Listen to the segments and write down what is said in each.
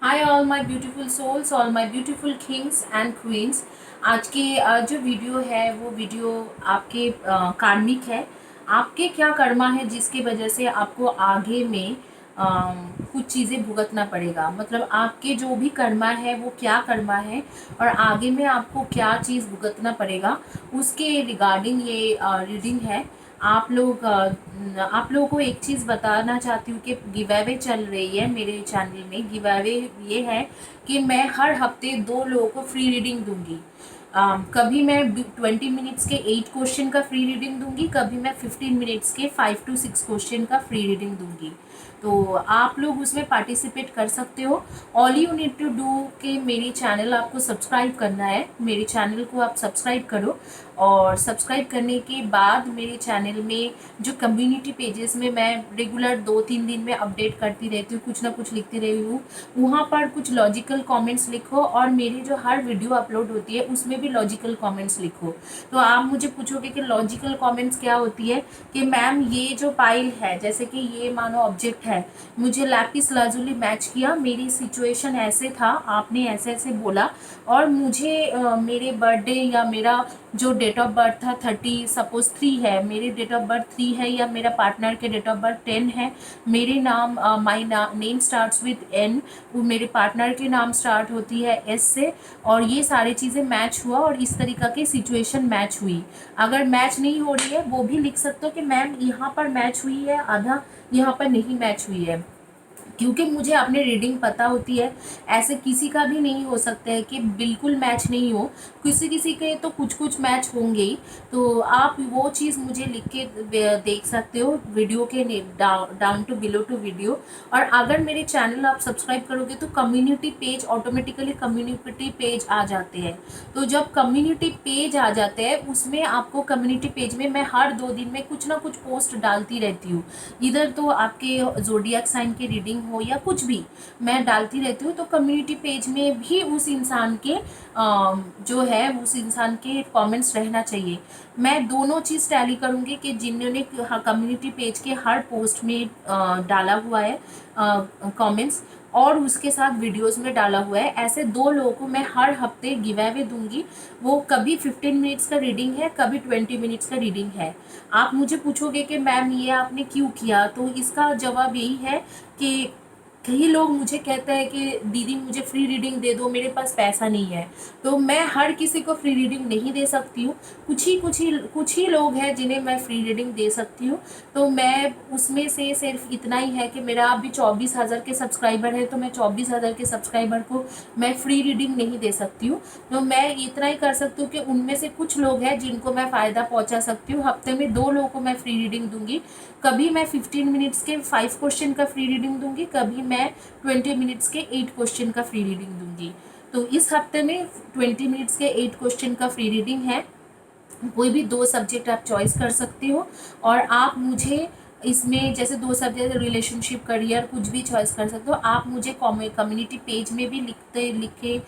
Hi all my beautiful souls, all my beautiful kings and queens. आज के जो video है वो वीडियो आपके कार्मिक है। आपके क्या कर्मा है जिसकी वजह से आपको आगे में कुछ चीज़ें भुगतना पड़ेगा। मतलब आपके जो भी कर्मा है वो क्या कर्मा है और आगे में आपको क्या चीज़ भुगतना पड़ेगा, उसके रिगार्डिंग ये रीडिंग है। आप लोगों को एक चीज़ बताना चाहती हूँ कि गिव अवे चल रही है मेरे चैनल में। गिव अवे ये है कि मैं हर हफ्ते 2 लोगों को फ्री रीडिंग दूंगी। कभी मैं 20 मिनट्स के 8 क्वेश्चन का फ्री रीडिंग दूंगी, कभी मैं 15 मिनट्स के 5 to 6 क्वेश्चन का फ्री रीडिंग दूंगी। तो आप लोग उसमें पार्टिसिपेट कर सकते हो। All you need to do कि मेरी चैनल आपको सब्सक्राइब करना है। मेरे चैनल को आप सब्सक्राइब करो और सब्सक्राइब करने के बाद मेरे चैनल में जो कम्युनिटी पेजेस में मैं रेगुलर 2-3 दिन में अपडेट करती रहती हूँ, कुछ ना कुछ लिखती रही हूँ, वहाँ पर कुछ लॉजिकल कमेंट्स लिखो और मेरी जो हर वीडियो अपलोड होती है उसमें भी लॉजिकल कमेंट्स लिखो। तो आप मुझे पूछोगे कि लॉजिकल कमेंट्स क्या होती है, कि मैम ये जो पाइल है, जैसे कि ये मानो ऑब्जेक्ट है, मुझे लैपिस लाजुली मैच किया, मेरी सिचुएशन ऐसे था, आपने ऐसे ऐसे बोला और मुझे मेरे बर्थडे या मेरा जो डेट ऑफ बर्थ था 30 सपोज 3 है, मेरी डेट ऑफ बर्थ 3 है, या मेरा पार्टनर के डेट ऑफ बर्थ 10 है, मेरे नाम my name starts with N, वो मेरे पार्टनर के नाम स्टार्ट होती है एस से, और ये सारी चीज़ें मैच हुआ और इस तरीक़ा की सिचुएशन मैच हुई। अगर मैच नहीं हो रही है वो भी लिख सकते हो कि मैम यहाँ पर मैच हुई है, आधा यहाँ पर नहीं मैच हुई है, क्योंकि मुझे अपनी रीडिंग पता होती है। ऐसे किसी का भी नहीं हो सकता है कि बिल्कुल मैच नहीं हो, किसी किसी के तो कुछ कुछ मैच होंगे ही। तो आप वो चीज़ मुझे लिख के देख सकते हो वीडियो के down to below to video. और अगर मेरे चैनल आप सब्सक्राइब करोगे तो community page automatically community page आ जाते हैं। तो जब कम्युनिटी पेज आ जाते हैं उसमें आपको कम्युनिटी पेज में मैं हर 2 दिन में कुछ ना कुछ पोस्ट डालती रहती हूँ। इधर तो आपके जोडियक साइन की रीडिंग हो या कुछ भी मैं डालती रहती हूँ। तो कम्युनिटी पेज में भी उस इंसान के जो है उस इंसान के कमेंट्स रहना चाहिए। मैं दोनों चीज़ टैली करूँगी कि जिन्होंने कम्युनिटी पेज के हर पोस्ट में डाला हुआ है कमेंट्स, और उसके साथ वीडियोस में डाला हुआ है, ऐसे 2 लोगों को मैं हर हफ्ते गिव अवे दूंगी। वो कभी 15 मिनट्स का रीडिंग है, कभी 20 मिनट्स का रीडिंग है। आप मुझे पूछोगे कि मैम ये आपने क्यों किया, तो इसका जवाब यही है कि कई लोग मुझे कहते हैं कि दीदी मुझे फ्री रीडिंग दे दो, मेरे पास पैसा नहीं है। तो मैं हर किसी को फ्री रीडिंग नहीं दे सकती हूँ। कुछ ही लोग हैं जिन्हें मैं फ्री रीडिंग दे सकती हूँ। तो मैं उसमें से सिर्फ इतना ही है कि मेरा अभी 24,000 के सब्सक्राइबर है, तो मैं 24,000 के सब्सक्राइबर को मैं फ्री रीडिंग नहीं दे सकती हूँ। तो मैं इतना ही कर सकती हूँ कि उनमें से कुछ लोग हैं जिनको मैं फ़ायदा पहुँचा सकती हूँ। हफ्ते में 2 लोगों को मैं फ्री रीडिंग दूंगी। कभी मैं 15 मिनट्स के 5 क्वेश्चन का फ्री रीडिंग दूंगी, कभी मैं 20 मिनट्स के 8 क्वेश्चन का फ्री रीडिंग दूंगी। तो इस हफ्ते में 20 मिनट्स के 8 क्वेश्चन का फ्री रीडिंग है। कोई भी 2 सब्जेक्ट आप चॉइस कर सकते हो और आप मुझे इसमें जैसे 2 सब्जेक्ट रिलेशनशिप करियर कुछ भी चॉइस कर सकते हो। आप मुझे कम्युनिटी पेज में भी लिख के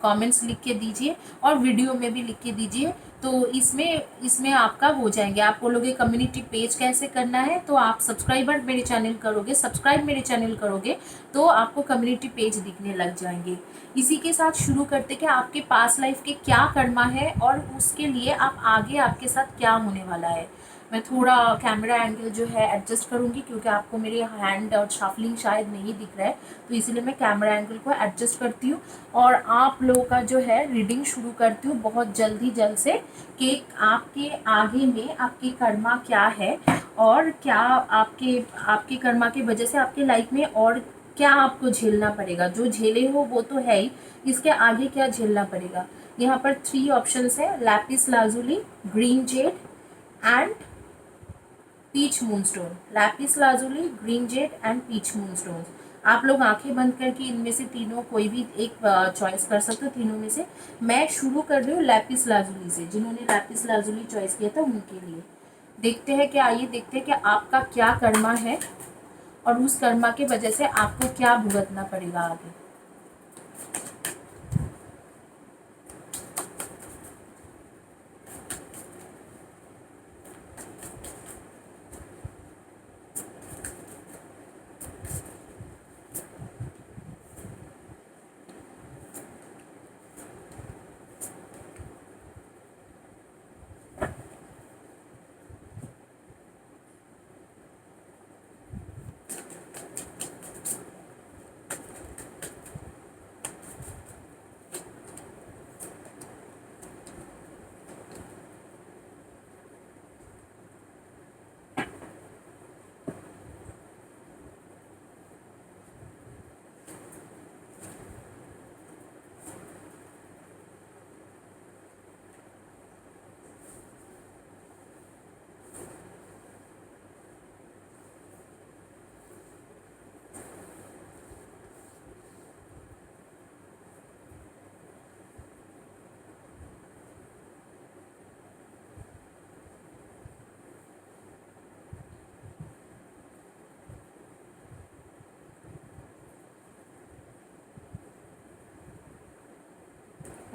कमेंट्स लिख के दीजिए और वीडियो में भी लिख के दीजिए। तो इसमें आपका हो जाएंगे। आप बोलोगे कम्युनिटी पेज कैसे करना है, तो आप सब्सक्राइब मेरे चैनल करोगे तो आपको कम्युनिटी पेज दिखने लग जाएंगे। इसी के साथ शुरू करते कि आपके पास लाइफ के क्या कर्मा है और उसके लिए आप आगे आपके साथ क्या होने वाला है। मैं थोड़ा कैमरा एंगल जो है एडजस्ट करूँगी क्योंकि आपको मेरे हैंड और शफलिंग शायद नहीं दिख रहा है, तो इसीलिए मैं कैमरा एंगल को एडजस्ट करती हूँ और आप लोगों का जो है रीडिंग शुरू करती हूँ बहुत जल्द से, कि आपके आगे में आपके कर्मा क्या है और क्या आपके आपके कर्मा की वजह से आपके लाइफ में और क्या आपको झेलना पड़ेगा। जो झेले हो वो तो है ही, इसके आगे क्या झेलना पड़ेगा। यहाँ पर 3 ऑप्शंस है, lapis lazuli, green jade and peach moonstone. Lapis lazuli, green jade and peach moonstone. आप लोग आंखें बंद करके इनमें से तीनों कोई भी एक चॉइस कर सकते हो। तीनों में से मैं शुरू कर रही हूँ लैपिस लाजुली से। जिन्होंने लैपिस लाजुली चॉइस किया था उनके लिए देखते हैं कि आइए देखते हैं कि आपका क्या कर्मा है और उस कर्मा की वजह से आपको क्या भुगतना पड़ेगा आगे।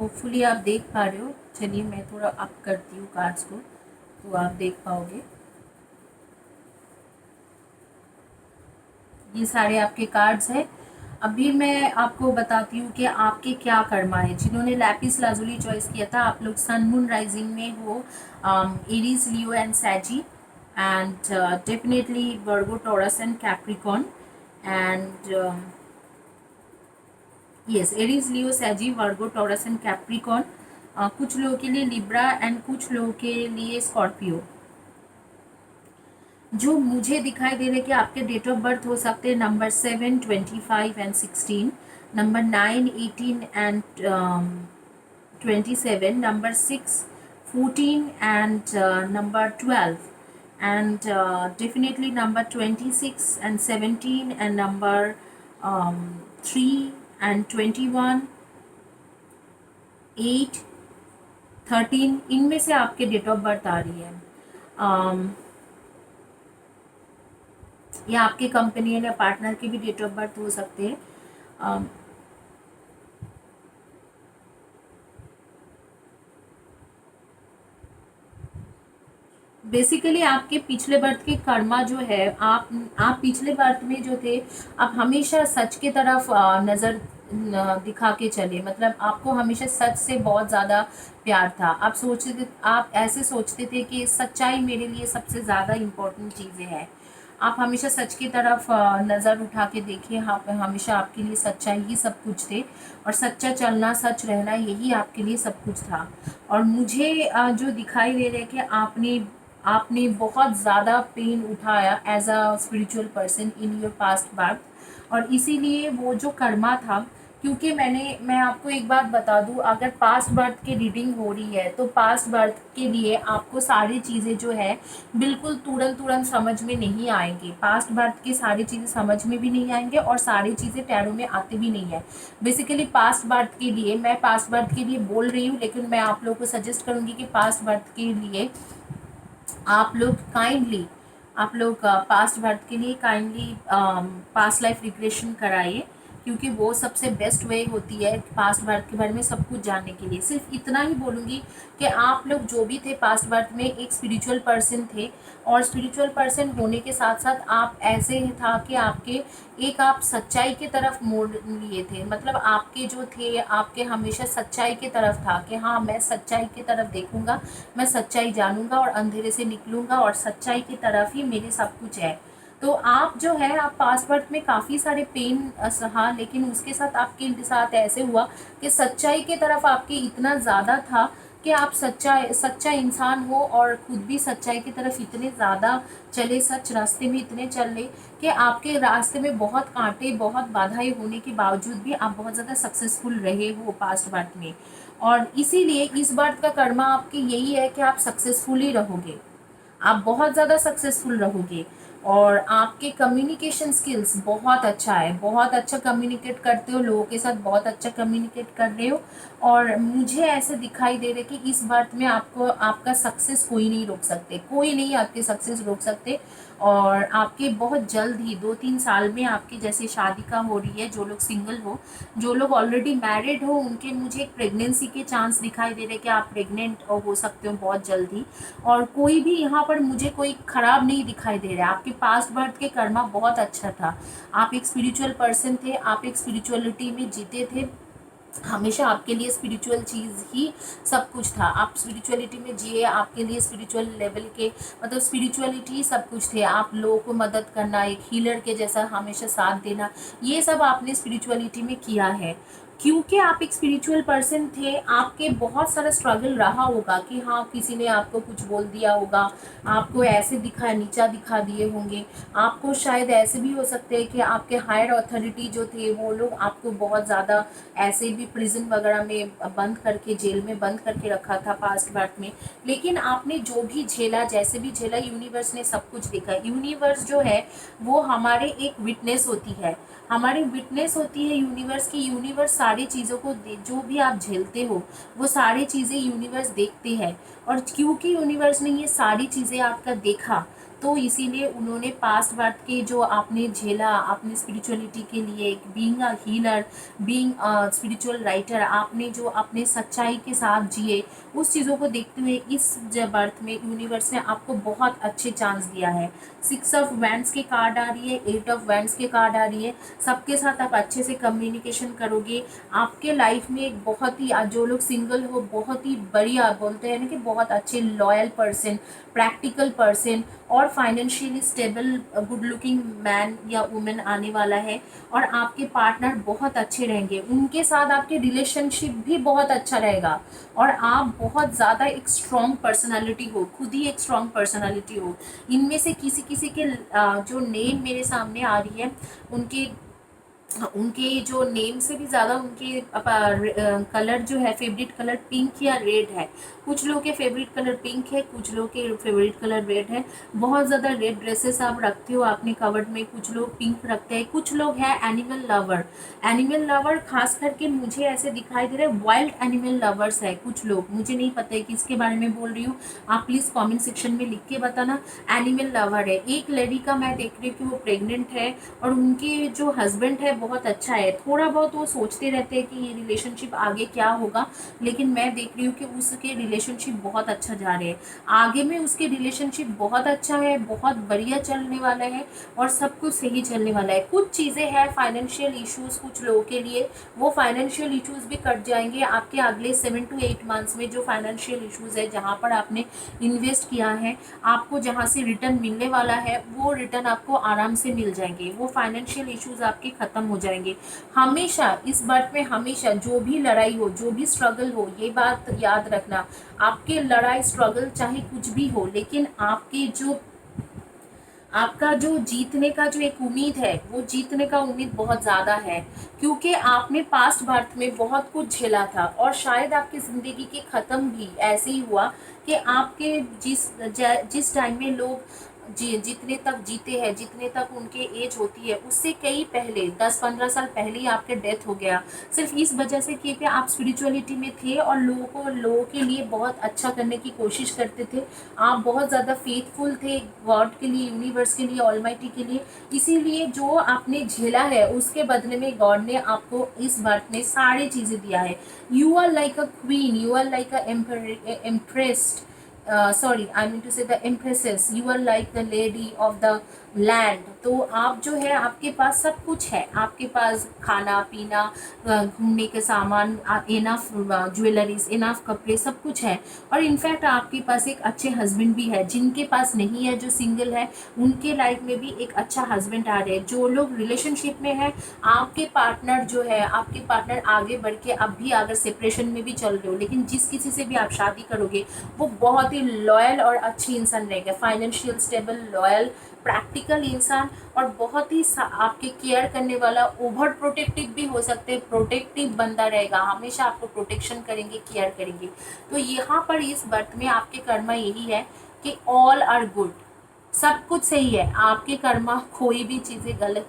होपफुली आप देख पा रहे हो। चलिए मैं थोड़ा अप करती हूँ कार्ड्स को तो आप देख पाओगे। ये सारे आपके कार्ड्स हैं। अभी मैं आपको बताती हूँ कि आपके क्या कर्मा है। जिन्होंने लैपिस लाजुली चॉइस किया था, आप लोग सन मून राइजिंग में हो, Aries, Leo and Sagi, and definitely Virgo, Taurus and Capricorn, and yes, Aries, Leo, Sagi, Virgo, Taurus and Capricorn. कुछ लोगों के लिए लिब्रा एंड कुछ लोगों के लिए स्कॉर्पियो। जो मुझे दिखाई दे रहे कि आपके डेट ऑफ बर्थ हो सकते हैं number 7, 25 and 16, number 9, 18 and 27, number 6, 14 and number 12, and definitely number 26 and 17 and number 3 and 21, 8, 13, इनमें से आपके डेट ऑफ बर्थ आ रही है। या आपके कंपनी या पार्टनर के भी डेट ऑफ बर्थ हो सकते हैं। बेसिकली आपके पिछले बर्थ के कर्मा जो है, आप पिछले बर्थ में जो थे, आप हमेशा सच की तरफ नज़र दिखा के चले। मतलब आपको हमेशा सच से बहुत ज़्यादा प्यार था। आप ऐसे सोचते थे कि सच्चाई मेरे लिए सबसे ज़्यादा इम्पोर्टेंट चीज़ें हैं। आप हमेशा सच की तरफ नज़र उठा के देखिए। हमेशा आपके लिए सच्चाई ही सब कुछ थे, और सच्चा चलना, सच रहना, यही आपके लिए सब कुछ था। और मुझे जो दिखाई दे रहा है कि आपने बहुत ज़्यादा पेन उठाया as a spiritual person in your past birth, और इसीलिए वो जो कर्मा था, क्योंकि मैं आपको एक बात बता दूं, अगर पास्ट बर्थ की रीडिंग हो रही है तो पास्ट बर्थ के लिए आपको सारी चीज़ें जो है बिल्कुल तुरंत तुरंत समझ में नहीं आएंगी। पास्ट बर्थ की सारी चीज़ें समझ में भी नहीं आएंगे और सारी चीज़ें टैरो में आते भी नहीं है। बेसिकली पास्ट बर्थ के लिए, मैं पास्ट बर्थ के लिए बोल रही हूँ, लेकिन मैं आप लोगों को सजेस्ट करूँगी कि पास्ट बर्थ के लिए आप लोग पास्ट बर्थ के लिए काइंडली पास्ट लाइफ रिग्रेशन कराइए, क्योंकि वो सबसे बेस्ट वे होती है पास्ट बर्थ के बारे में सब कुछ जानने के लिए। सिर्फ इतना ही बोलूँगी कि आप लोग जो भी थे पास्ट बर्थ में एक स्पिरिचुअल पर्सन थे, और स्पिरिचुअल पर्सन होने के साथ साथ आप ऐसे ही था कि आप सच्चाई की तरफ मोड़ लिए थे। मतलब आपके जो थे, आपके हमेशा सच्चाई की तरफ था कि हाँ, मैं सच्चाई की तरफ देखूंगा, मैं सच्चाई जानूंगा और अंधेरे से निकलूंगा, और सच्चाई की तरफ ही मेरे सब कुछ है। तो आप जो है, आप पास्ट बर्थ में काफ़ी सारे पेन सहा, लेकिन उसके साथ आपके साथ ऐसे हुआ कि सच्चाई की तरफ आपके इतना ज़्यादा था कि आप सच्चा इंसान हो, और खुद भी सच्चाई की तरफ इतने ज़्यादा चले, सच रास्ते में इतने चले कि आपके रास्ते में बहुत कांटे, बहुत बाधाएं होने के बावजूद भी आप बहुत ज़्यादा सक्सेसफुल रहे हो पास्ट बर्थ में। और इसीलिए इस बर्थ का कर्मा आपके यही है कि आप सक्सेसफुल ही रहोगे, आप बहुत ज़्यादा सक्सेसफुल रहोगे। और आपके कम्युनिकेशन स्किल्स बहुत अच्छा है, बहुत अच्छा कम्युनिकेट करते हो, लोगों के साथ बहुत अच्छा कम्युनिकेट कर रहे हो। और मुझे ऐसे दिखाई दे रहा है कि इस बात में आपको, आपका सक्सेस कोई नहीं रोक सकते, कोई नहीं आपके सक्सेस रोक सकते। और आपके बहुत जल्द ही 2-3 साल में आपकी जैसे शादी का हो रही है, जो लोग सिंगल हो, जो लोग ऑलरेडी मैरिड हो, उनके मुझे एक प्रेगनेंसी के चांस दिखाई दे रहे कि आप प्रेग्नेंट हो सकते हो बहुत जल्दी। और कोई भी यहाँ पर मुझे कोई ख़राब नहीं दिखाई दे रहा है। आपके पास्ट बर्थ के कर्मा बहुत अच्छा था। आप एक स्पिरिचुअल पर्सन थे, आप एक स्पिरिचुअलिटी में जीते थे, हमेशा आपके लिए स्पिरिचुअल चीज़ ही सब कुछ था। आप स्पिरिचुअलिटी में जिए, आपके लिए स्पिरिचुअल लेवल के, मतलब स्पिरिचुअलिटी ही सब कुछ थे। आप लोगों को मदद करना, एक हीलर के जैसा हमेशा साथ देना, ये सब आपने स्पिरिचुअलिटी में किया है। क्योंकि आप एक स्पिरिचुअल पर्सन थे, आपके बहुत सारा स्ट्रगल रहा होगा कि हाँ, किसी ने आपको कुछ बोल दिया होगा, आपको ऐसे नीचा दिखा दिए होंगे। आपको शायद ऐसे भी हो सकते हैं कि आपके हायर अथॉरिटी जो थे, वो लोग आपको बहुत ज़्यादा ऐसे भी प्रिजन वगैरह में बंद करके, जेल में बंद करके रखा था पास्ट बर्थ में। लेकिन आपने जो भी झेला, जैसे भी झेला, यूनिवर्स ने सब कुछ देखा। यूनिवर्स जो है वो हमारे एक विटनेस होती है, हमारी विटनेस होती है यूनिवर्स की। यूनिवर्स सारी चीज़ों को जो भी आप झेलते हो, वो सारी चीज़ें यूनिवर्स देखते हैं। और क्योंकि यूनिवर्स ने ये सारी चीज़ें आपका देखा, तो इसीलिए उन्होंने पास्ट बर्थ के जो आपने झेला अपनी स्पिरिचुअलिटी के लिए, being a healer, being a spiritual writer, आपने जो अपने सच्चाई के साथ जिए, उस चीज़ों को देखते हुए इस बर्थ में यूनिवर्स ने आपको बहुत अच्छे चांस दिया है। 6 ऑफ वैंड्स के कार्ड आ रही है, 8 ऑफ वैंड्स के कार्ड आ रही है। सबके साथ आप अच्छे से कम्युनिकेशन करोगे। आपके लाइफ में एक बहुत ही, जो लोग सिंगल हो, बहुत ही बढ़िया बोलते हैं ना कि बहुत अच्छे लॉयल पर्सन, प्रैक्टिकल पर्सन और financially stable good looking man या वुमेन आने वाला है। और आपके पार्टनर बहुत अच्छे रहेंगे, उनके साथ आपके रिलेशनशिप भी बहुत अच्छा रहेगा। और आप बहुत ज़्यादा एक स्ट्रॉन्ग पर्सनालिटी हो, खुद ही एक स्ट्रॉन्ग पर्सनालिटी हो। इनमें से किसी किसी के जो नेम मेरे सामने आ रही है, उनके उनके जो नेम से भी ज़्यादा उनके कलर जो है, फेवरेट कलर पिंक या रेड है। कुछ लोगों के फेवरेट कलर पिंक है, कुछ लोगों के फेवरेट कलर रेड है। बहुत ज़्यादा रेड ड्रेसेस आप रखते हो आपने कवर्ड में, कुछ लोग पिंक रखते हैं। कुछ लोग हैं एनिमल लवर, एनिमल लवर खास करके मुझे ऐसे दिखाई दे रहे हैं वाइल्ड एनिमल लवर्स है कुछ लोग, मुझे नहीं पता है किसके बारे में बोल रही हूँ, आप प्लीज़ कमेंट सेक्शन में लिख के बताना। एनिमल लवर है। एक लेडी का मैं देख रही हूँ कि वो प्रेग्नेंट है और उनके जो हस्बैंड है बहुत अच्छा है। थोड़ा बहुत वो सोचते रहते हैं कि ये रिलेशनशिप आगे क्या होगा, लेकिन मैं देख रही हूँ कि उसके रिलेशनशिप बहुत अच्छा जा रहे हैं। आगे में उसके रिलेशनशिप बहुत अच्छा है, बहुत बढ़िया चलने वाला है और सब कुछ सही चलने वाला है। कुछ चीज़ें हैं फाइनेंशियल इश्यूज कुछ लोगों के लिए, वो फाइनेंशियल इश्यूज भी कट जाएंगे आपके अगले 7 to 8 मंथ्स में। जो फाइनेंशियल इश्यूज है, जहाँ पर आपने इन्वेस्ट किया है, आपको जहाँ से रिटर्न मिलने वाला है, वो रिटर्न आपको आराम से मिल जाएंगे। वो फाइनेंशियल इश्यूज आपके ख़त्म हो जाएंगे। हमेशा इस बात में, हमेशा जो भी लड़ाई हो, जो भी स्ट्रगल हो, ये बात याद रखना, आपके लड़ाई स्ट्रगल चाहे कुछ भी हो, लेकिन आपकी जो आपका जो जीतने का जो एक उम्मीद है, वो जीतने का उम्मीद बहुत ज़्यादा है। क्योंकि आपने पास्ट बर्थ में बहुत कुछ झेला था और शायद आपकी ज़िंदगी के ख़त्म भी ऐसे ही हुआ कि आपके जिस टाइम में लोग जितने तक जीते हैं, जितने तक उनके एज होती है, उससे कई पहले 10-15 साल पहले ही आपके डेथ हो गया। सिर्फ इस वजह से कि आप स्पिरिचुअलिटी में थे और लोगों के लिए बहुत अच्छा करने की कोशिश करते थे। आप बहुत ज़्यादा फेथफुल थे गॉड के लिए, यूनिवर्स के लिए, ऑलमाइटी के लिए। इसीलिए जो आपने झेला है उसके बदले में गॉड ने आपको इस बर्थ में सारी चीज़ें दिया है। You are like a queen, you are like a impressed, sorry, I mean to say the empresses, you are like the lady of the land। तो आप जो है, आपके पास सब कुछ है, आपके पास खाना पीना, घूमने के सामान, इनफ ज्वेलरीज, इनफ कपड़े, सब कुछ है। और इनफैक्ट आपके पास एक अच्छे हस्बैंड भी है। जिनके पास नहीं है, जो सिंगल है, उनके लाइफ में भी एक अच्छा हस्बैंड आ रहे हैं। जो लोग रिलेशनशिप में है, आपके पार्टनर जो है, आपके पार्टनर आगे बढ़ के, अब भी अगर सेपरेशन में भी चल रहे हो, लेकिन जिस किसी से भी आप शादी करोगे, वो बहुत ही लॉयल और अच्छी इंसान रहेगा। फाइनेंशियल स्टेबल, लॉयल, प्रैक्टिकल इंसान और बहुत ही आपके केयर करने वाला। ओवर प्रोटेक्टिव भी हो सकते हैं, प्रोटेक्टिव बंदा रहेगा, हमेशा आपको प्रोटेक्शन करेंगे, केयर करेंगे। तो यहाँ पर इस बर्थ में आपके कर्मा यही है कि ऑल आर गुड, सब कुछ सही है आपके कर्मा। कोई भी चीज़ें गलत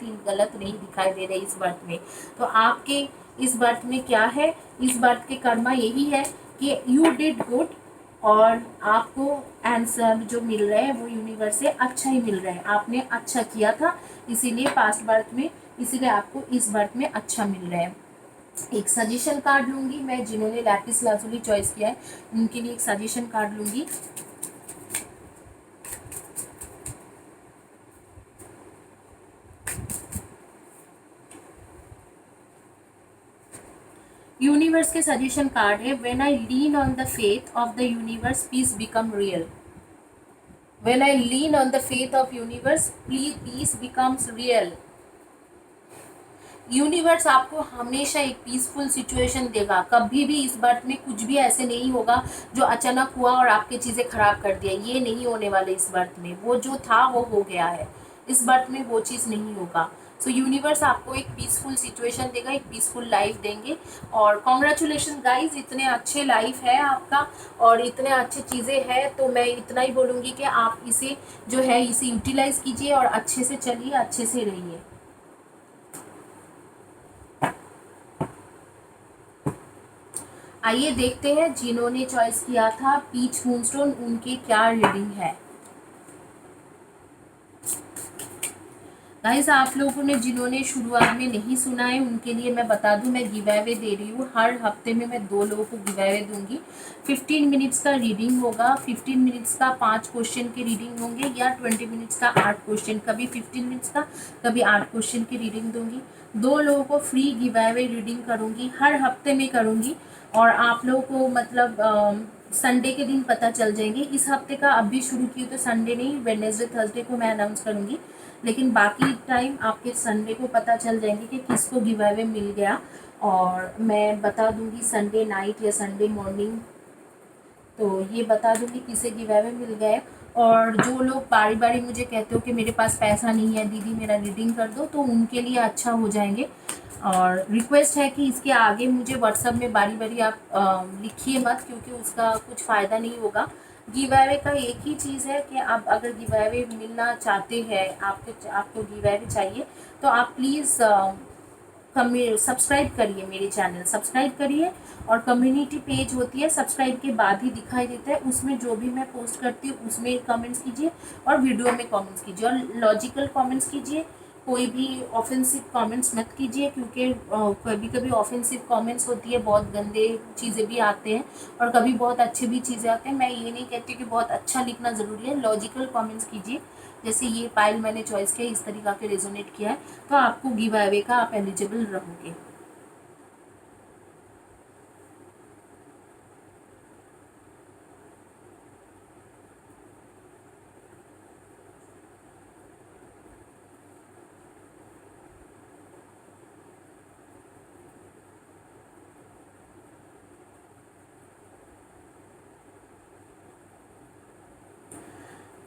नहीं दिखाई दे रही इस बर्थ में। तो आपके इस बर्थ में क्या है, इस बर्थ के कर्मा यही है कि यू डिड गुड और आपको आंसर जो मिल रहे हैं वो यूनिवर्स से अच्छा ही मिल रहा है। आपने अच्छा किया था, इसीलिए पास्ट बर्थ में, इसीलिए आपको इस बर्थ में अच्छा मिल रहा है। एक सजेशन कार्ड लूँगी मैं, जिन्होंने लैपिस लाजुली चॉइस किया है उनके लिए एक सजेशन कार्ड लूँगी। यूनिवर्स के सजेशन कार्ड है, when I lean on the faith of the universe peace become real. When I lean on the faith of universe peace becomes real. Universe आपको हमेशा एक पीसफुल सिचुएशन देगा। कभी भी इस बर्थ में कुछ भी ऐसे नहीं होगा जो अचानक हुआ और आपकी चीज़ें खराब कर दिया, ये नहीं होने वाले इस बर्थ में। वो जो था वो हो गया है, इस बर्थ में वो चीज़ नहीं होगा। सो यूनिवर्स आपको एक पीसफुल सिचुएशन देगा, एक पीसफुल लाइफ देंगे। और कॉन्ग्रेचुलेशन गाइज, इतने अच्छे लाइफ है आपका और इतने अच्छी चीज़ें हैं। तो मैं इतना ही बोलूँगी कि आप इसे जो है, इसे यूटिलाइज़ कीजिए और अच्छे से चलिए, अच्छे से रहिए। आइए देखते हैं जिन्होंने चॉइस किया था पीच मूनस्टोन, उनकी क्या रीडिंग है। गाइस, आप लोगों ने जिन्होंने शुरुआत में नहीं सुना है उनके लिए मैं बता दूं, मैं गिव अवे दे रही हूँ। हर हफ्ते में मैं 2 लोगों को गिव अवे दूंगी। 15 मिनट्स का रीडिंग होगा, 15 मिनट्स का 5 क्वेश्चन के रीडिंग होंगे, या 20 मिनट्स का 8 क्वेश्चन, कभी 15 मिनट्स का कभी 8 क्वेश्चन की रीडिंग दूंगी। 2 लोगों को फ्री गिव अवे रीडिंग करूँगी, हर हफ्ते में करूँगी। और आप लोगों को मतलब संडे के दिन पता चल जाएंगे। इस हफ्ते का अभी शुरू की तो संडे नहीं, वेडनेसडे थर्सडे को मैं अनाउंस करूँगी, लेकिन बाकी टाइम आपके संडे को पता चल जाएंगे कि किसको गिव अवे मिल गया। और मैं बता दूंगी संडे नाइट या संडे मॉर्निंग, तो ये बता दूंगी किसे गिव अवे मिल गए। और जो लोग बारी बारी मुझे कहते हो कि मेरे पास पैसा नहीं है दीदी मेरा रीडिंग कर दो, तो उनके लिए अच्छा हो जाएंगे। और रिक्वेस्ट है कि इसके आगे मुझे व्हाट्सअप में बारी बारी आप लिखिए मत, क्योंकि उसका कुछ फ़ायदा नहीं होगा। गिव अवे का एक ही चीज़ है कि आप अगर गिव अवे मिलना चाहते हैं, आपको गिव अवे चाहिए, तो आप प्लीज़ सब्सक्राइब करिए, मेरे चैनल सब्सक्राइब करिए। और कम्युनिटी पेज होती है, सब्सक्राइब के बाद ही दिखाई देता है, उसमें जो भी मैं पोस्ट करती हूँ उसमें कमेंट्स कीजिए और वीडियो में कमेंट्स कीजिए, और लॉजिकल कमेंट्स कीजिए। कोई भी ऑफेंसिव कमेंट्स मत कीजिए, क्योंकि कभी कभी ऑफेंसिव कमेंट्स होती है, बहुत गंदे चीज़ें भी आते हैं और कभी बहुत अच्छी भी चीज़ें आते हैं। मैं ये नहीं कहती कि बहुत अच्छा लिखना ज़रूरी है, लॉजिकल कमेंट्स कीजिए। जैसे ये पाइल मैंने चॉइस किया, इस तरीक़ा के रेजोनेट किया है, तो आपको गिव अवे का आप एलिजिबल रहोगे।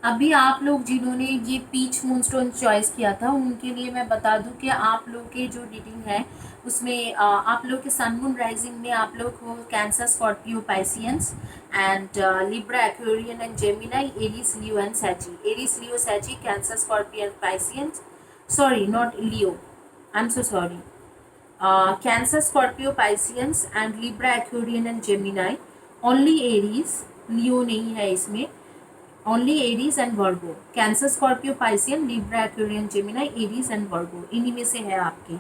अभी आप लोग जिन्होंने ये पीच मूनस्टोन चॉइस किया था उनके लिए मैं बता दूं कि आप लोग के जो रीडिंग है उसमें आप लोग के सन मून राइजिंग में आप लोग को Cancer, Scorpio, Pisces and Libra, Aquarian and Gemini, Aries, Leo and Sagi. Aries, Leo, Sagi, Cancer, Scorpio and Pisces, sorry not Leo, I am so sorry, Cancer, Scorpio, Pisces and Libra, Aquarian and Gemini. Only Aries, Leo नहीं है इसमें, only Aries and Virgo. Cancer, Scorpio, Piscean, Libra, Aquarian, Gemini, Aries and Virgo, इन्हीं में से है आपके।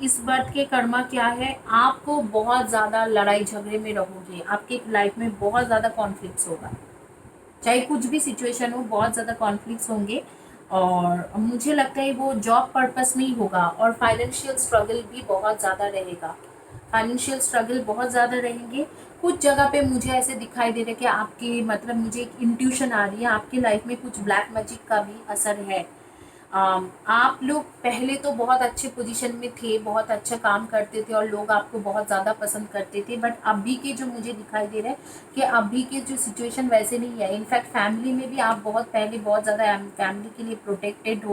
इस birth के कर्मा क्या है, आपको बहुत ज़्यादा लड़ाई झगड़े में रहोगे, आपके लाइफ में बहुत ज़्यादा कॉन्फ्लिक्ट्स होगा, चाहे कुछ भी सिचुएशन हो बहुत ज़्यादा कॉन्फ्लिक्ट्स होंगे। और मुझे लगता है वो जॉब पर्पस में ही होगा, और फाइनेंशियल स्ट्रगल भी बहुत ज़्यादा रहेगा, फाइनेंशियल स्ट्रगल बहुत ज़्यादा रहेंगे। कुछ जगह पे मुझे ऐसे दिखाई दे रहा है कि आपके मतलब मुझे एक इंट्यूशन आ रही है, आपकी लाइफ में कुछ ब्लैक मैजिक का भी असर है। आप लोग पहले तो बहुत अच्छे पोजीशन में थे, बहुत अच्छा काम करते थे और लोग आपको बहुत ज़्यादा पसंद करते थे, बट अभी के जो मुझे दिखाई दे रहा है कि अभी के जो सिचुएशन वैसे नहीं है। इनफैक्ट फैमिली में भी आप बहुत पहले बहुत ज़्यादा फैमिली के लिए प्रोटेक्टिव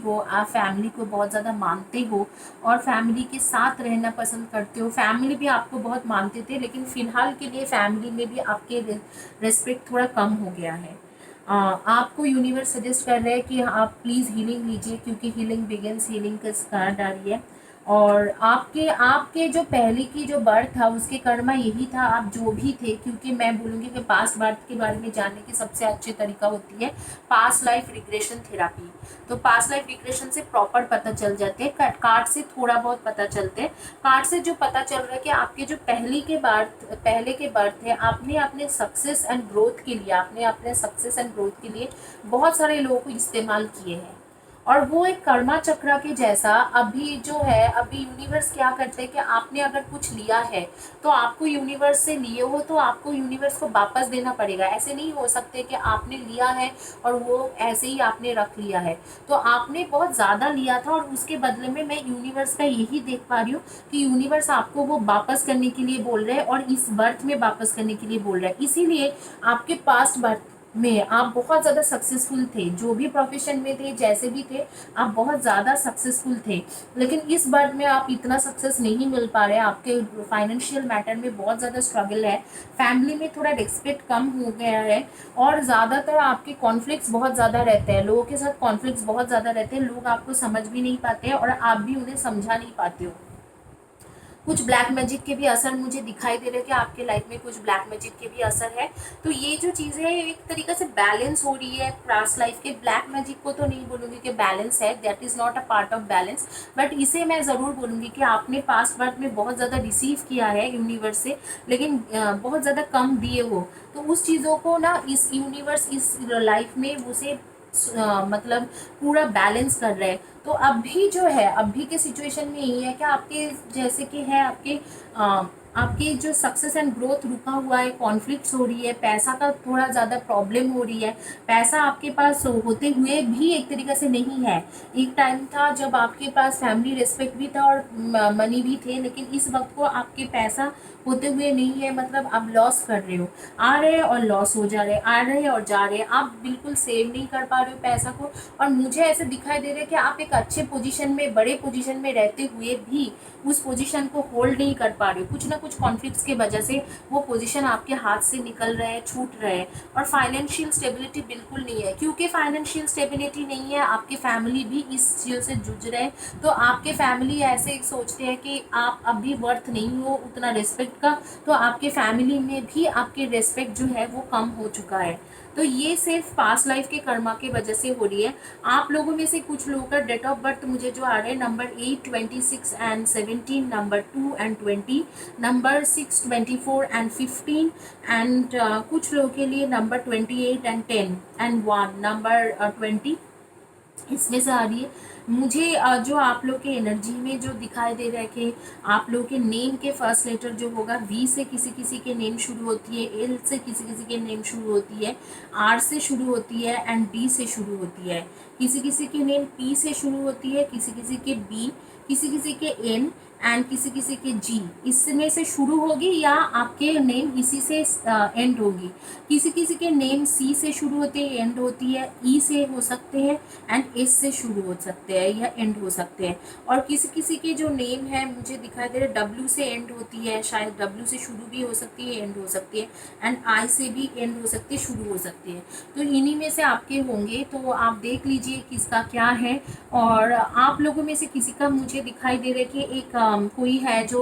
हो, आप फैमिली को बहुत ज़्यादा मानते हो और फैमिली के साथ रहना पसंद करते हो। फैमिली भी आपको बहुत मानते थे, लेकिन फ़िलहाल के लिए फैमिली में भी आपके रेस्पेक्ट थोड़ा कम हो गया है। आपको यूनिवर्स सजेस्ट कर रहा है कि आप प्लीज़ हीलिंग लीजिए, क्योंकि हीलिंग बिगिंस, हीलिंग का स्टार्ट आ रही है। और आपके आपके जो पहले की जो बर्थ था उसके कर्मा यही था, आप जो भी थे, क्योंकि मैं बोलूँगी कि पास्ट बर्थ के बारे में जानने की सबसे अच्छी तरीका होती है पास्ट लाइफ रिग्रेशन थेरापी। तो पास्ट लाइफ रिग्रेशन से प्रॉपर पता चल जाते हैं, कार्ड से थोड़ा बहुत पता चलते हैं। कार्ड से जो पता चल रहा है कि आपके जो पहले के बर्थ है, आपने अपने सक्सेस एंड ग्रोथ के लिए, आपने अपने सक्सेस एंड ग्रोथ के लिए बहुत सारे लोगों को इस्तेमाल किए हैं। और वो एक कर्मा चक्र के जैसा अभी जो है, अभी यूनिवर्स क्या करते हैं कि आपने अगर कुछ लिया है तो आपको यूनिवर्स से लिए हो तो आपको यूनिवर्स को वापस देना पड़ेगा। ऐसे नहीं हो सकते कि आपने लिया है और वो ऐसे ही आपने रख लिया है। तो आपने बहुत ज़्यादा लिया था और उसके बदले में मैं यूनिवर्स का यही देख पा रही हूँ कि यूनिवर्स आपको वो वापस करने के लिए बोल रहे हैं और इस बर्थ में वापस करने के लिए बोल रहे हैं। इसीलिए आपके पास्ट बर्थ में आप बहुत ज़्यादा सक्सेसफुल थे, जो भी प्रोफेशन में थे, जैसे भी थे, आप बहुत ज़्यादा सक्सेसफुल थे। लेकिन इस बार में आप इतना सक्सेस नहीं मिल पा रहे, आपके फाइनेंशियल मैटर में बहुत ज़्यादा स्ट्रगल है, फैमिली में थोड़ा रिस्पेक्ट कम हो गया है, और ज़्यादातर आपके कॉन्फ्लिक्ट्स बहुत ज़्यादा रहते हैं, लोगों के साथ कॉन्फ्लिक्ट्स बहुत ज़्यादा रहते हैं, लोग आपको समझ भी नहीं पाते हैं और आप भी उन्हें समझा नहीं पाते हो। कुछ ब्लैक मैजिक के भी असर मुझे दिखाई दे रहे हैं कि आपके लाइफ में कुछ ब्लैक मैजिक के भी असर है। तो ये जो चीज़ें हैं एक तरीके से बैलेंस हो रही है पास्ट लाइफ के। ब्लैक मैजिक को तो नहीं बोलूँगी कि बैलेंस है, that is not a part of balance, but इसे मैं ज़रूर बोलूँगी कि आपने पास्ट बर्थ में बहुत ज़्यादा रिसीव किया है यूनिवर्स से, लेकिन बहुत ज़्यादा कम दिए हो। तो उस चीज़ों को ना इस यूनिवर्स इस लाइफ में उसे मतलब पूरा बैलेंस कर रहे हैं। तो अभी जो है, अभी के सिचुएशन में यही है कि आपके जैसे कि है आपके आपकी जो सक्सेस एंड ग्रोथ रुका हुआ है, कॉन्फ्लिक्ट्स हो रही है, पैसा का थोड़ा ज़्यादा प्रॉब्लम हो रही है, पैसा आपके पास होते हुए भी एक तरीके से नहीं है। एक टाइम था जब आपके पास फैमिली रिस्पेक्ट भी था और मनी भी थे, लेकिन इस वक्त को आपके पैसा होते हुए नहीं है, मतलब आप लॉस कर रहे हो, आ रहे हैं और लॉस हो जा रहे हैं, आ रहे हैं और जा रहे हैं, आप बिल्कुल सेव नहीं कर पा रहे हो पैसा को। और मुझे ऐसे दिखाई दे रहा है कि आप एक अच्छे पोजीशन में, बड़े पोजीशन में रहते हुए भी उस पोजीशन को होल्ड नहीं कर पा रहे हो। कुछ ना कुछ कॉन्फ्लिक्ट्स की वजह से वो पोजीशन आपके हाथ से निकल रहे हैं, छूट रहे हैं। और फाइनेंशियल स्टेबिलिटी बिल्कुल नहीं है, क्योंकि फाइनेंशियल स्टेबिलिटी नहीं है, आपकी फैमिली भी इस चीज़ से जूझ रहे हैं। तो आपके फैमिली ऐसे सोचते हैं कि आप अभी वर्थ नहीं हो उतना रिस्पेक्ट का, तो आपके फैमिली में भी आपके रिस्पेक्ट जो है वो कम हो चुका है। तो ये सिर्फ पास्ट लाइफ के कर्मा की वजह से हो रही है। आप लोगों में से कुछ लोगों का डेट ऑफ बर्थ मुझे जो आ रहे हैं number 8, 26 and 17, number 2 and 20, number 6, 24 and 15 and कुछ लोगों के लिए नंबर 28 एंड 10 एंड 1 नंबर 20 इसमें से आ रही है। मुझे जो आप लोग के एनर्जी में जो दिखाई दे रहा है कि आप लोग के नेम के फर्स्ट लेटर जो होगा, वी से किसी किसी के नेम शुरू होती है, एल से किसी किसी के नेम शुरू होती है, आर से शुरू होती है एंड डी से शुरू होती है। किसी किसी के नेम पी से शुरू होती है, किसी किसी के बी, किसी किसी के एन एंड किसी किसी के जी। इसमें से शुरू होगी या आपके नेम इसी से एंड होगी। किसी किसी के नेम सी से शुरू होते हैं, एंड होती है, ई से हो सकते हैं एंड एस से शुरू हो सकते हैं या एंड हो सकते हैं। और किसी किसी के जो नेम है मुझे दिखाई दे रहा है डब्ल्यू से एंड होती है, शायद डब्ल्यू से शुरू भी हो सकती है, एंड हो सकती है, एंड आई से भी एंड हो सकती है, शुरू हो सकती है। तो इन्हीं में से आपके होंगे, तो आप देख लीजिए किसका क्या है। और आप लोगों में से किसी का मुझे दिखाई दे रहा है कि एक कोई है जो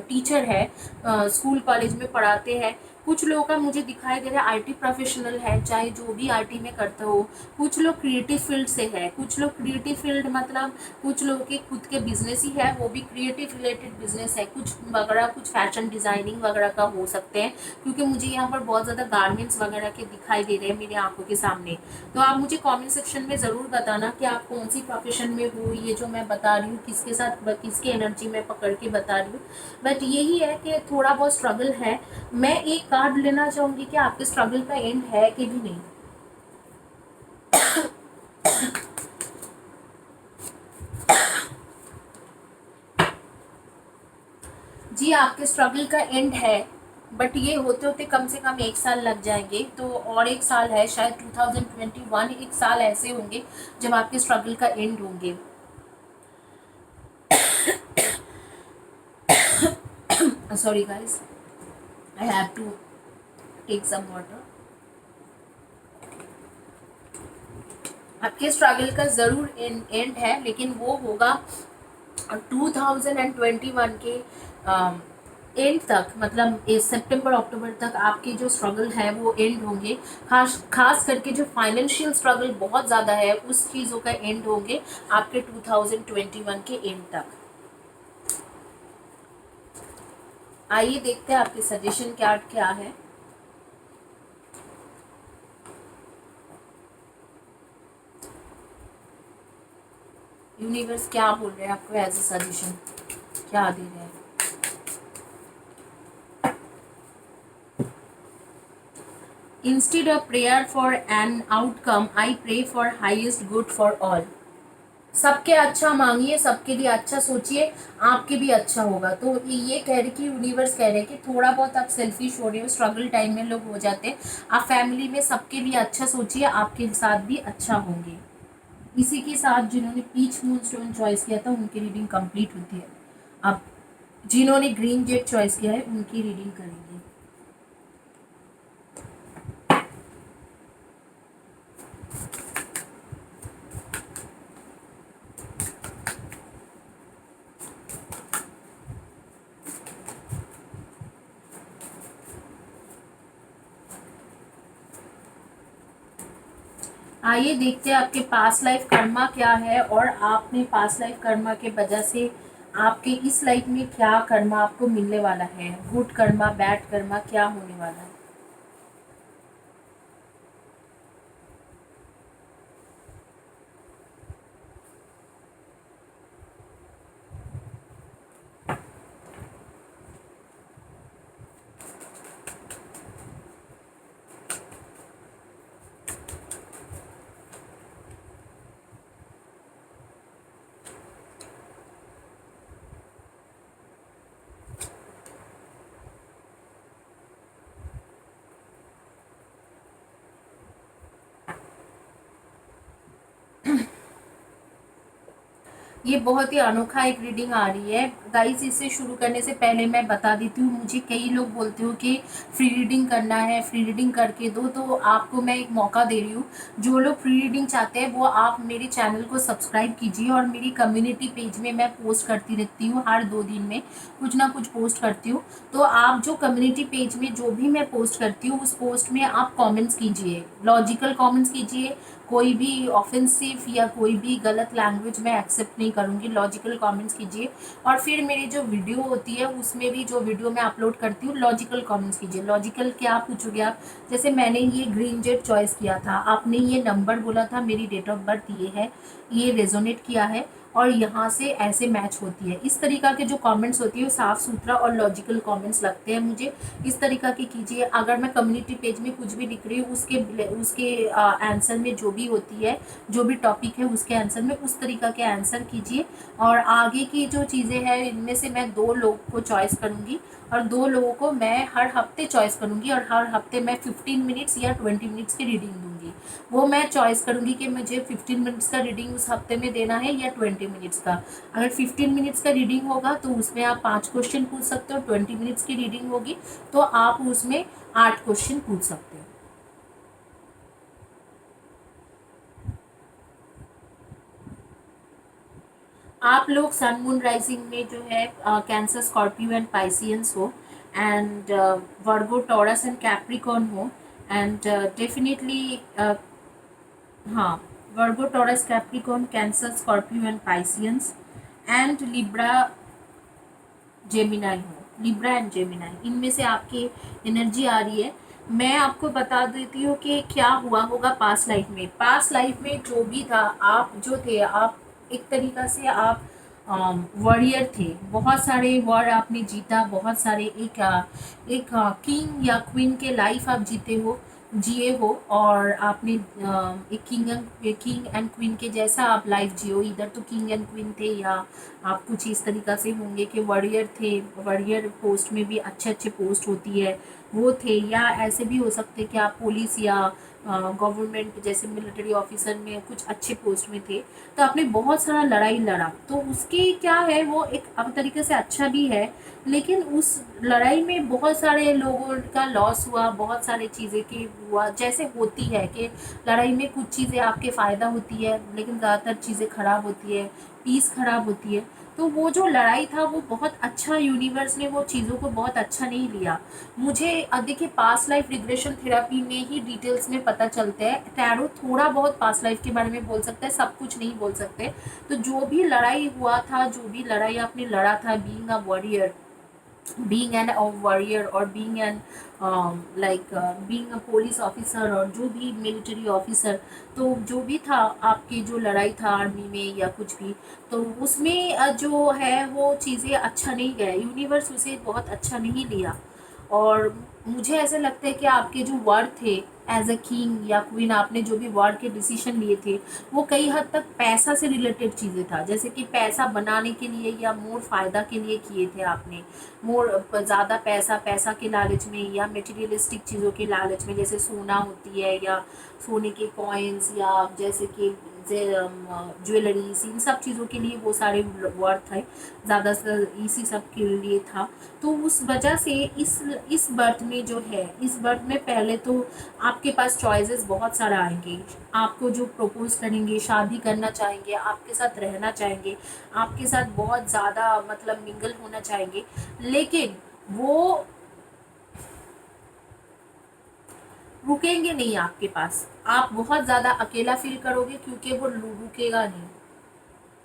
टीचर है, स्कूल कॉलेज में पढ़ाते हैं। कुछ लोगों का मुझे दिखाई दे रहा है आईटी प्रोफेशनल है, चाहे जो भी आईटी में करता हो। कुछ लोग क्रिएटिव फील्ड से है, कुछ लोग क्रिएटिव फील्ड मतलब कुछ लोगों के खुद के बिजनेस ही है, वो भी क्रिएटिव रिलेटेड बिजनेस है, कुछ वगैरह कुछ फैशन डिज़ाइनिंग वगैरह का हो सकते हैं, क्योंकि मुझे यहाँ पर बहुत ज़्यादा गारमेंट्स वगैरह के दिखाई दे रहे हैं मेरी आंखों के सामने। तो आप मुझे कमेंट सेक्शन में ज़रूर बताना कि आप कौन सी प्रोफेशन में हो, ये जो मैं बता रही हूँ किसके साथ किसकी एनर्जी में पकड़ के बता रही हूँ। बट यही है कि थोड़ा बहुत स्ट्रगल है। मैं एक कार्ड लेना चाहूँगी कि आपके स्ट्रगल का एंड है कि भी नहीं। जी आपके स्ट्रगल का एंड है, बट ये होते होते कम से कम 1 साल लग जाएंगे। तो और 1 साल है, शायद 2021 एक साल ऐसे होंगे जब आपके स्ट्रगल का एंड होंगे। Sorry guys, I have to take some water. आपके स्ट्रगल का ज़रूर एंड है, लेकिन वो होगा 2021 के एंड तक, मतलब इस सितंबर अक्टूबर तक आपके जो स्ट्रगल है वो एंड होंगे। खास करके जो फाइनेंशियल स्ट्रगल बहुत ज़्यादा है उस चीज़ों का एंड होंगे आपके 2021 के एंड तक। आइए देखते हैं आपके सजेशन क्या है। यूनिवर्स क्या बोल रहे हैं आपको एज ए सजेशन, क्या दे रहे हैं। Instead of prayer for an outcome I pray for highest good for all. सबके अच्छा मांगिए, सबके लिए अच्छा सोचिए, आपके भी अच्छा होगा। तो ये कह रहे कि यूनिवर्स कह रहे कि थोड़ा बहुत आप सेल्फिश हो रहे हो, स्ट्रगल टाइम में लोग हो जाते हैं। आप फैमिली में सबके लिए अच्छा सोचिए, आपके साथ भी अच्छा होंगे। इसी के साथ जिन्होंने पीच मून स्टोन चॉइस किया था उनकी रीडिंग कंप्लीट होती है। अब जिन्होंने ग्रीन जेट चॉइस किया है उनकी रीडिंग करेंगे। आइए देखते हैं आपके पास्ट लाइफ कर्मा क्या है, और आपने पास्ट लाइफ कर्मा के वजह से आपके इस लाइफ में क्या कर्मा आपको मिलने वाला है। गुड कर्मा, बैड कर्मा, क्या होने वाला है। ये बहुत ही अनोखा एक रीडिंग आ रही है गाइस। इसे शुरू करने से पहले मैं बता देती हूँ, मुझे कई लोग बोलते हो कि फ्री रीडिंग करना है, फ्री रीडिंग करके दो, तो आपको मैं एक मौका दे रही हूँ। जो लोग फ्री रीडिंग चाहते हैं वो आप मेरे चैनल को सब्सक्राइब कीजिए, और मेरी कम्युनिटी पेज में मैं पोस्ट करती रहती हूँ, हर 2 दिन में कुछ ना कुछ पोस्ट करती हूँ। तो आप जो कम्युनिटी पेज में जो भी मैं पोस्ट करती हूँ उस पोस्ट में आप कॉमेंट्स कीजिए, लॉजिकल कॉमेंट्स कीजिए। कोई भी ऑफेंसिव या कोई भी गलत लैंग्वेज मैं एक्सेप्ट नहीं करूँगी, लॉजिकल कमेंट्स कीजिए। और फिर मेरी जो वीडियो होती है उसमें भी, जो वीडियो मैं अपलोड करती हूँ, लॉजिकल कमेंट्स कीजिए। लॉजिकल क्या पूछोगे आप, जैसे मैंने ये ग्रीन जेट चॉइस किया था, आपने ये नंबर बोला था, मेरी डेट ऑफ बर्थ ये है, ये रेजोनेट किया है, और यहाँ से ऐसे मैच होती है। इस तरीक़ा के जो कमेंट्स होती है वो साफ़ सुथरा और लॉजिकल कमेंट्स लगते हैं मुझे। इस तरीक़ा की कीजिए। अगर मैं कम्युनिटी पेज में कुछ भी लिख रही हूँ उसके उसके आंसर में जो भी होती है, जो भी टॉपिक है उसके आंसर में उस तरीक़ा के आंसर कीजिए। और आगे की जो चीज़ें हैं इनमें से मैं 2 लोग को चॉइस करूँगी, और 2 लोगों को मैं हर हफ्ते चॉइस करूँगी, और हर हफ्ते मैं 15 मिनट्स या 20 मिनट्स की रीडिंग दूँगी। वो मैं चॉइस करूँगी कि मुझे 15 मिनट्स का रीडिंग उस हफ्ते में देना है या 20 मिनट्स का। अगर 15 मिनट्स का रीडिंग होगा तो उसमें आप 5 क्वेश्चन पूछ सकते हो, 20 मिनट्स की रीडिंग होगी तो आप उसमें 8 क्वेश्चन पूछ सकते हो। आप लोग सन मून राइजिंग में जो है कैंसर, स्कॉर्पियो एंड पाइसियंस हो, and Virgo, Taurus and Capricorn हो, एंड डेफिनेटली हाँ, Virgo, Taurus, Capricorn, Cancer, Scorpio and Pisces, and Libra, Gemini हो। लिब्रा एंड जेमिनाई, इनमें से आपकी एनर्जी आ रही है। मैं आपको बता देती हूँ कि क्या हुआ होगा पास्ट लाइफ में। पास्ट लाइफ में जो भी था, आप जो थे, आप एक तरीक़ा से आप वॉरियर थे। बहुत सारे वॉर आपने जीता, बहुत सारे एक किंग या क्वीन के लाइफ आप जीते हो, जिए हो, और आपने एक किंग एंड क्वीन के जैसा आप लाइफ जियो। इधर तो किंग एंड क्वीन थे, या आप कुछ इस तरीक़ा से होंगे कि वॉरियर थे। वॉरियर पोस्ट में भी अच्छे अच्छे पोस्ट होती है, वो थे। या ऐसे भी हो सकते कि आप पुलिस या गवर्नमेंट जैसे मिलिट्री ऑफिसर में कुछ अच्छे पोस्ट में थे। तो आपने बहुत सारा लड़ाई लड़ा, तो उसके क्या है, वो एक अब तरीके से अच्छा भी है। लेकिन उस लड़ाई में बहुत सारे लोगों का लॉस हुआ, बहुत सारे चीज़ें की हुआ, जैसे होती है कि लड़ाई में कुछ चीज़ें आपके फ़ायदा होती है लेकिन ज़्यादातर चीज़ें ख़राब होती है, पीस ख़राब होती है। तो वो जो लड़ाई था वो बहुत अच्छा, यूनिवर्स ने वो चीज़ों को बहुत अच्छा नहीं लिया। मुझे देखिए, पास्ट लाइफ रिग्रेशन थेरेपी में ही डिटेल्स में पता चलता है। टैरो थोड़ा बहुत पास्ट लाइफ के बारे में बोल सकता है, सब कुछ नहीं बोल सकते। तो जो भी लड़ाई हुआ था, जो भी लड़ाई आपने लड़ा था, being a warrior, being an a warrior, or being an being a police officer, और जो भी मिलिट्री ऑफिसर, तो जो भी था आपकी जो लड़ाई था आर्मी में या कुछ भी, तो उसमें जो है वो चीज़ें अच्छा नहीं गया, यूनिवर्स उसे बहुत अच्छा नहीं लिया। और मुझे ऐसा लगता है कि आपके जो वर्ड थे एज अ किंग या क्वीन, आपने जो भी वर्ड के डिसीजन लिए थे वो कई हद तक पैसा से रिलेटेड चीज़ें था, जैसे कि पैसा बनाने के लिए या मोर फ़ायदा के लिए किए थे आपने। मोर ज़्यादा पैसा, पैसा के लालच में या मटेरियलिस्टिक चीज़ों के लालच में, जैसे सोना होती है या सोने के कॉइन्स, या जैसे कि ज्वेलरीज, इन सब चीज़ों के लिए वो सारे वर्ड थे, ज़्यादातर इसी सब के लिए था। तो उस वजह से इस बर्थ में जो है, इस बर्थ में पहले तो आपके पास चॉइसेस बहुत सारा आएंगे। आपको जो प्रपोज करेंगे, शादी करना चाहेंगे, आपके साथ रहना चाहेंगे, आपके साथ बहुत ज़्यादा मतलब मिंगल होना चाहेंगे, लेकिन वो रुकेंगे नहीं आपके पास। आप बहुत ज़्यादा अकेला फील करोगे, क्योंकि वो रुकेगा नहीं।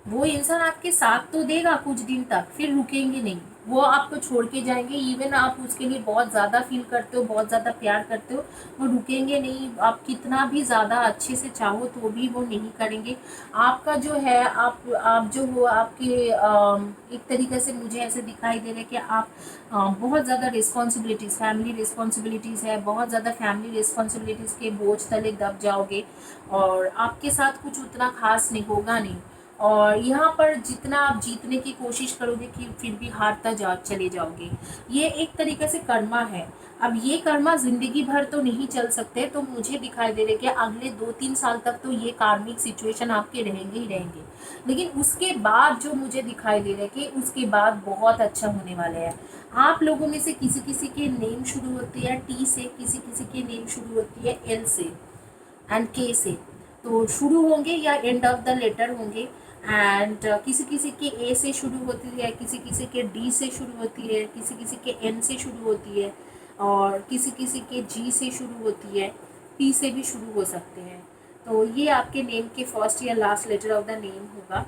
वो इंसान आपके साथ तो देगा कुछ दिन तक, फिर रुकेंगे नहीं, वो आपको छोड़ के जाएंगे। इवन आप उसके लिए बहुत ज़्यादा फील करते हो, बहुत ज़्यादा प्यार करते हो, वो रुकेंगे नहीं। आप कितना भी ज़्यादा अच्छे से चाहो तो भी वो नहीं करेंगे। आपका जो है, आप जो हो आपके एक तरीके से मुझे ऐसे दिखाई दे रहा है कि आप बहुत ज़्यादा रिस्पॉन्सिबिलिटीज़, फैमिली रिस्पॉन्सिबिलिटीज़ है, बहुत ज़्यादा फैमिली रिस्पॉन्सिबिलिटीज़ के बोझ तले दब जाओगे, और आपके साथ कुछ उतना खास नहीं होगा नहीं। और यहाँ पर जितना आप जीतने की कोशिश करोगे कि फिर भी हारता जा चले जाओगे। ये एक तरीके से कर्मा है। अब ये कर्मा ज़िंदगी भर तो नहीं चल सकते, तो मुझे दिखाई दे रहा है कि अगले 2-3 साल तक तो ये कार्मिक सिचुएशन आपके रहेंगे ही रहेंगे। लेकिन उसके बाद जो मुझे दिखाई दे रहा है कि उसके बाद बहुत अच्छा होने वाला है। आप लोगों में से किसी किसी के नेम शुरू होती है टी से, किसी किसी के नेम शुरू होती है एल से एंड के से, तो शुरू होंगे या एंड ऑफ द लेटर होंगे। एंड किसी किसी के ए से शुरू होती है, किसी किसी के डी से शुरू होती है, किसी किसी के एन से शुरू होती है, और किसी किसी के जी से शुरू होती है, पी से भी शुरू हो सकते हैं। तो ये आपके नेम के फर्स्ट या last letter of the name होगा।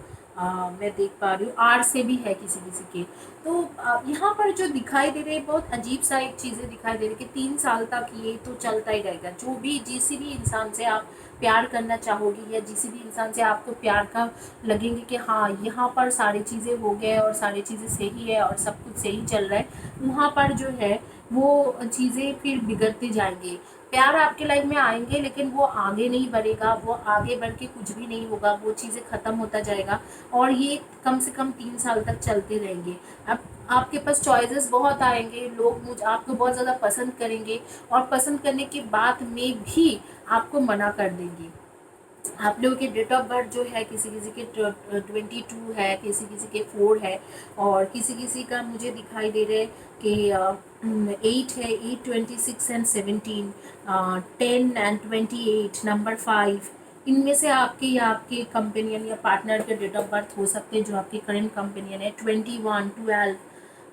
मैं देख पा रही हूँ आर से भी है किसी किसी के। तो यहाँ पर जो दिखाई दे रहे हैं बहुत अजीब सा एक चीज़ें दिखाई दे रही कि 3 साल तक ये तो चलता ही रहेगा। जो भी जिस भी इंसान से आप प्यार करना चाहोगी, या जिस भी इंसान से आपको प्यार का लगेंगे कि हाँ यहाँ पर सारी चीज़ें हो गए और सारी चीज़ें सही है और सब कुछ सही चल रहा है, वहाँ पर जो है वो चीज़ें फिर बिगड़ते जाएंगे। प्यार आपके लाइफ में आएंगे, लेकिन वो आगे नहीं बढ़ेगा, वो आगे बढ़ के कुछ भी नहीं होगा, वो चीज़ें ख़त्म होता जाएगा। और ये कम से कम 3 साल तक चलते रहेंगे। अब आपके पास चॉइसेस बहुत आएंगे, लोग आपको बहुत ज़्यादा पसंद करेंगे, और पसंद करने के बाद में भी आपको मना कर देंगे। आप लोगों के डेट ऑफ बर्थ जो है किसी किसी के 22 है, किसी किसी के 4 है, और किसी किसी का मुझे दिखाई दे रहा है कि 8 है, 8, 26 एंड 17, 10 एंड 28, नंबर 5। इनमें से आपके या आपके कंपेनियन या पार्टनर के डेट ऑफ बर्थ हो सकते हैं जो आपके करंट कंपेनियन है, 21, 12।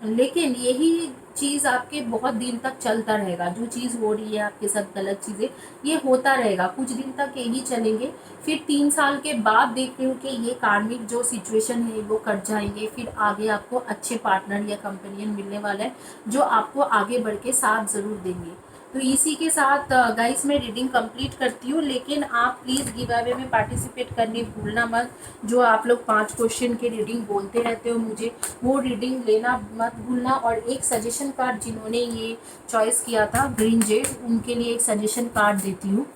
लेकिन यही चीज़ आपके बहुत दिन तक चलता रहेगा। जो चीज़ हो रही है आपके साथ गलत चीज़ें, ये होता रहेगा, कुछ दिन तक यही चलेंगे। फिर 3 साल के बाद देख रहे हो कि ये कार्मिक जो सिचुएशन है वो कट जाएंगे, फिर आगे आपको अच्छे पार्टनर या कंपेनियन मिलने वाला है जो आपको आगे बढ़ के साथ ज़रूर देंगे। तो इसी के साथ गाइस मैं रीडिंग कंप्लीट करती हूँ, लेकिन आप प्लीज़ गिव अवे में पार्टिसिपेट करने भूलना मत। जो आप लोग 5 क्वेश्चन की रीडिंग बोलते रहते हो मुझे, वो रीडिंग लेना मत भूलना। और एक सजेशन कार्ड जिन्होंने ये चॉइस किया था ग्रीन जेड, उनके लिए एक सजेशन कार्ड देती हूँ।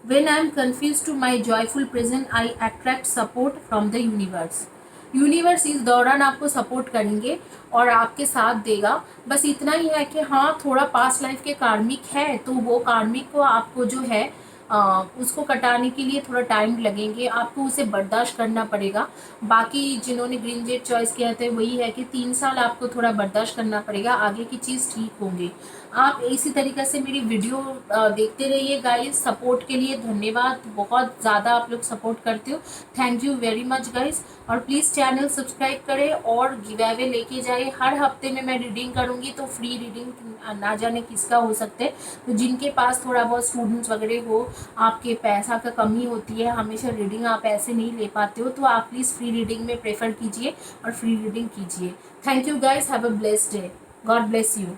When I am confused to my joyful present, I attract support from the universe. Universe इस दौरान आपको सपोर्ट करेंगे और आपके साथ देगा। बस इतना ही है कि हाँ थोड़ा पास्ट लाइफ के कार्मिक है, तो वो कार्मिक को आपको जो है उसको कटाने के लिए थोड़ा टाइम लगेंगे, आपको उसे बर्दाश्त करना पड़ेगा। बाकी जिन्होंने ग्रीन जेड चॉइस किया था वही है कि 3 साल आपको थोड़ा बर्दाश्त करना पड़ेगा, आगे की चीज़ ठीक होंगी। आप इसी तरीके से मेरी वीडियो देखते रहिए गाइस। सपोर्ट के लिए धन्यवाद, बहुत ज़्यादा आप लोग सपोर्ट करते हो, thank you very much guys. और प्लीज़ चैनल सब्सक्राइब करें और गिव अवे लेके जाए। हर हफ्ते में मैं रीडिंग करूँगी, तो फ्री रीडिंग ना जाने किसका हो सकता है। तो जिनके पास थोड़ा बहुत स्टूडेंट्स वगैरह हो, आपके पैसा का कमी होती है, हमेशा रीडिंग आप ऐसे नहीं ले पाते हो, तो आप प्लीज़ फ्री रीडिंग में प्रेफर कीजिए और फ्री रीडिंग कीजिए। Thank you guys, have a blessed day, God bless you.